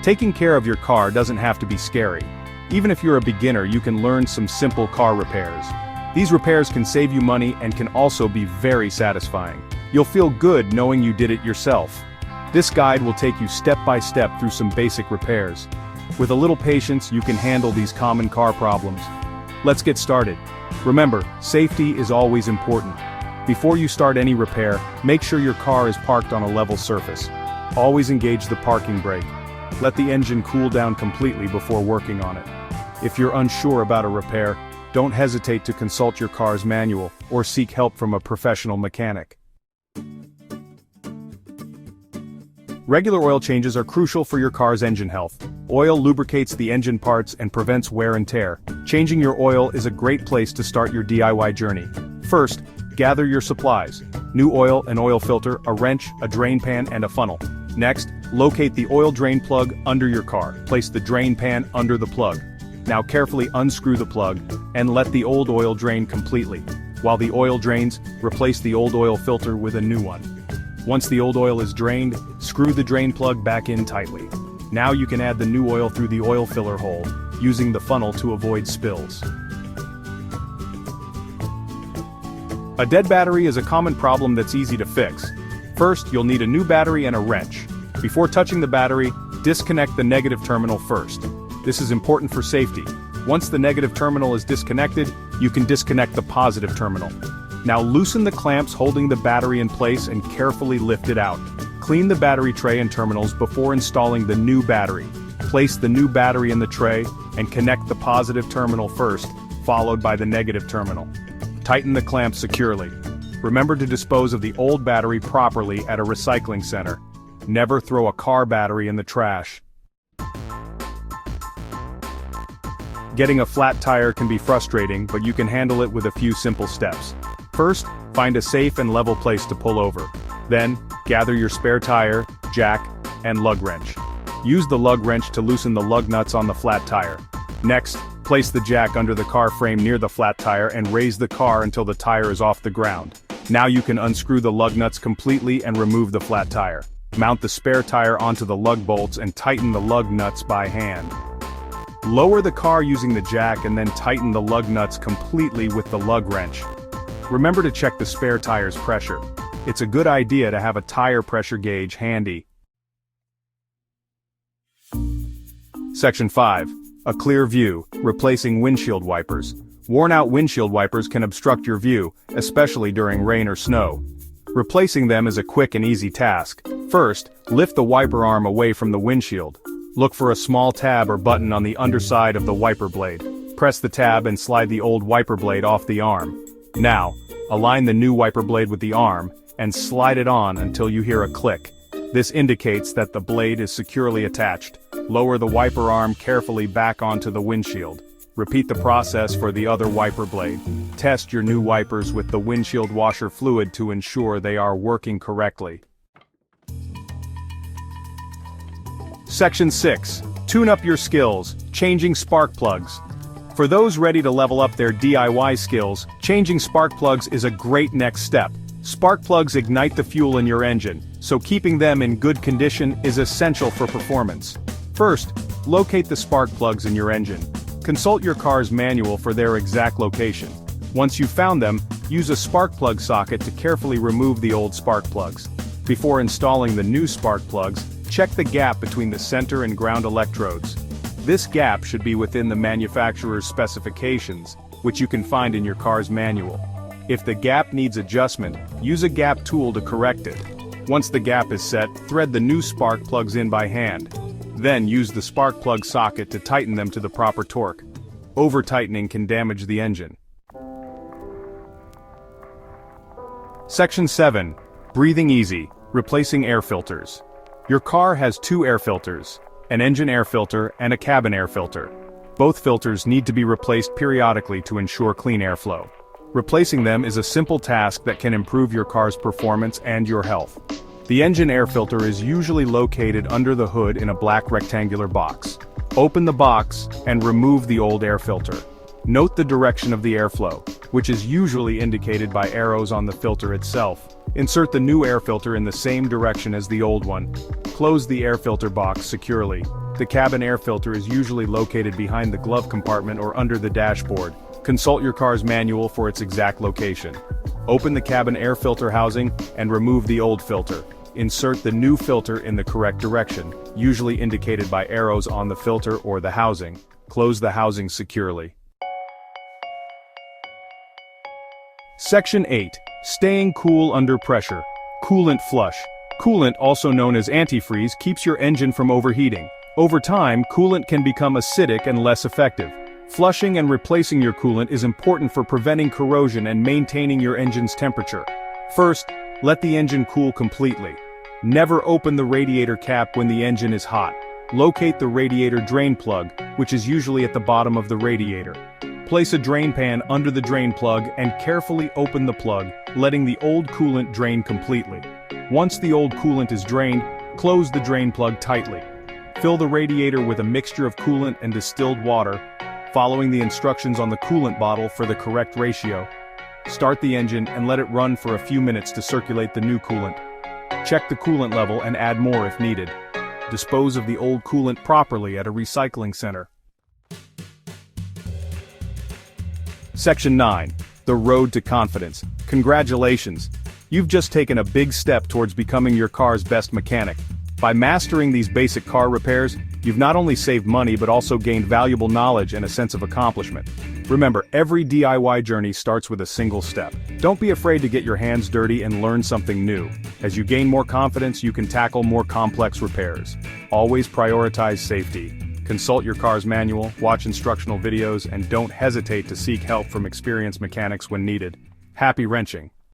Taking care of your car doesn't have to be scary. Even if you're a beginner, you can learn some simple car repairs. These repairs can save you money and can also be very satisfying. You'll feel good knowing you did it yourself. This guide will take you step by step through some basic repairs. With a little patience, you can handle these common car problems. Let's get started. Remember, safety is always important. Before you start any repair, make sure your car is parked on a level surface. Always engage the parking brake. Let the engine cool down completely before working on it. If you're unsure about a repair, don't hesitate to consult your car's manual or seek help from a professional mechanic. Regular oil changes are crucial for your car's engine health. Oil lubricates the engine parts and prevents wear and tear. Changing your oil is a great place to start your DIY journey. First, gather your supplies: new oil, an oil filter, a wrench, a drain pan, and a funnel. Next, locate the oil drain plug under your car. Place the drain pan under the plug. Now carefully unscrew the plug, and let the old oil drain completely. While the oil drains, replace the old oil filter with a new one. Once the old oil is drained, screw the drain plug back in tightly. Now you can add the new oil through the oil filler hole, using the funnel to avoid spills. A dead battery is a common problem that's easy to fix. First, you'll need a new battery and a wrench. Before touching the battery, disconnect the negative terminal first. This is important for safety. Once the negative terminal is disconnected, you can disconnect the positive terminal. Now loosen the clamps holding the battery in place and carefully lift it out. Clean the battery tray and terminals before installing the new battery. Place the new battery in the tray and connect the positive terminal first, followed by the negative terminal. Tighten the clamp securely. Remember to dispose of the old battery properly at a recycling center. Never throw a car battery in the trash. Getting a flat tire can be frustrating, but you can handle it with a few simple steps. First, find a safe and level place to pull over. Then, gather your spare tire, jack, and lug wrench. Use the lug wrench to loosen the lug nuts on the flat tire. Next, place the jack under the car frame near the flat tire and raise the car until the tire is off the ground. Now you can unscrew the lug nuts completely and remove the flat tire. Mount the spare tire onto the lug bolts and tighten the lug nuts by hand. Lower the car using the jack and then tighten the lug nuts completely with the lug wrench. Remember to check the spare tire's pressure. It's a good idea to have a tire pressure gauge handy. Section 5. A clear view, replacing windshield wipers. Worn-out windshield wipers can obstruct your view, especially during rain or snow. Replacing them is a quick and easy task. First, lift the wiper arm away from the windshield. Look for a small tab or button on the underside of the wiper blade. Press the tab and slide the old wiper blade off the arm. Now, align the new wiper blade with the arm, and slide it on until you hear a click. This indicates that the blade is securely attached. Lower the wiper arm carefully back onto the windshield. Repeat the process for the other wiper blade. Test your new wipers with the windshield washer fluid to ensure they are working correctly. Section 6. Tune up your skills, changing spark plugs. For those ready to level up their DIY skills, changing spark plugs is a great next step. Spark plugs ignite the fuel in your engine, so keeping them in good condition is essential for performance. First, locate the spark plugs in your engine. Consult your car's manual for their exact location. Once you've found them, use a spark plug socket to carefully remove the old spark plugs. Before installing the new spark plugs, check the gap between the center and ground electrodes. This gap should be within the manufacturer's specifications, which you can find in your car's manual. If the gap needs adjustment, use a gap tool to correct it. Once the gap is set, thread the new spark plugs in by hand. Then use the spark plug socket to tighten them to the proper torque. Over-tightening can damage the engine. Section 7. Breathing easy, replacing air filters. Your car has two air filters, an engine air filter and a cabin air filter. Both filters need to be replaced periodically to ensure clean airflow. Replacing them is a simple task that can improve your car's performance and your health. The engine air filter is usually located under the hood in a black rectangular box. Open the box and remove the old air filter. Note the direction of the airflow, which is usually indicated by arrows on the filter itself. Insert the new air filter in the same direction as the old one. Close the air filter box securely. The cabin air filter is usually located behind the glove compartment or under the dashboard. Consult your car's manual for its exact location. Open the cabin air filter housing and remove the old filter. Insert the new filter in the correct direction, usually indicated by arrows on the filter or the housing. Close the housing securely. Section 8. Staying cool under pressure. Coolant flush. Coolant, also known as antifreeze, keeps your engine from overheating. Over time, coolant can become acidic and less effective. Flushing and replacing your coolant is important for preventing corrosion and maintaining your engine's temperature. First, let the engine cool completely. Never open the radiator cap when the engine is hot. Locate the radiator drain plug, which is usually at the bottom of the radiator. Place a drain pan under the drain plug and carefully open the plug, letting the old coolant drain completely. Once the old coolant is drained, close the drain plug tightly. Fill the radiator with a mixture of coolant and distilled water, following the instructions on the coolant bottle for the correct ratio. Start the engine and let it run for a few minutes to circulate the new coolant. Check the coolant level and add more if needed. Dispose of the old coolant properly at a recycling center. Section 9. The road to confidence. Congratulations! You've just taken a big step towards becoming your car's best mechanic. By mastering these basic car repairs, you've not only saved money but also gained valuable knowledge and a sense of accomplishment. Remember, every DIY journey starts with a single step. Don't be afraid to get your hands dirty and learn something new. As you gain more confidence, you can tackle more complex repairs. Always prioritize safety. Consult your car's manual, watch instructional videos, and don't hesitate to seek help from experienced mechanics when needed. Happy wrenching!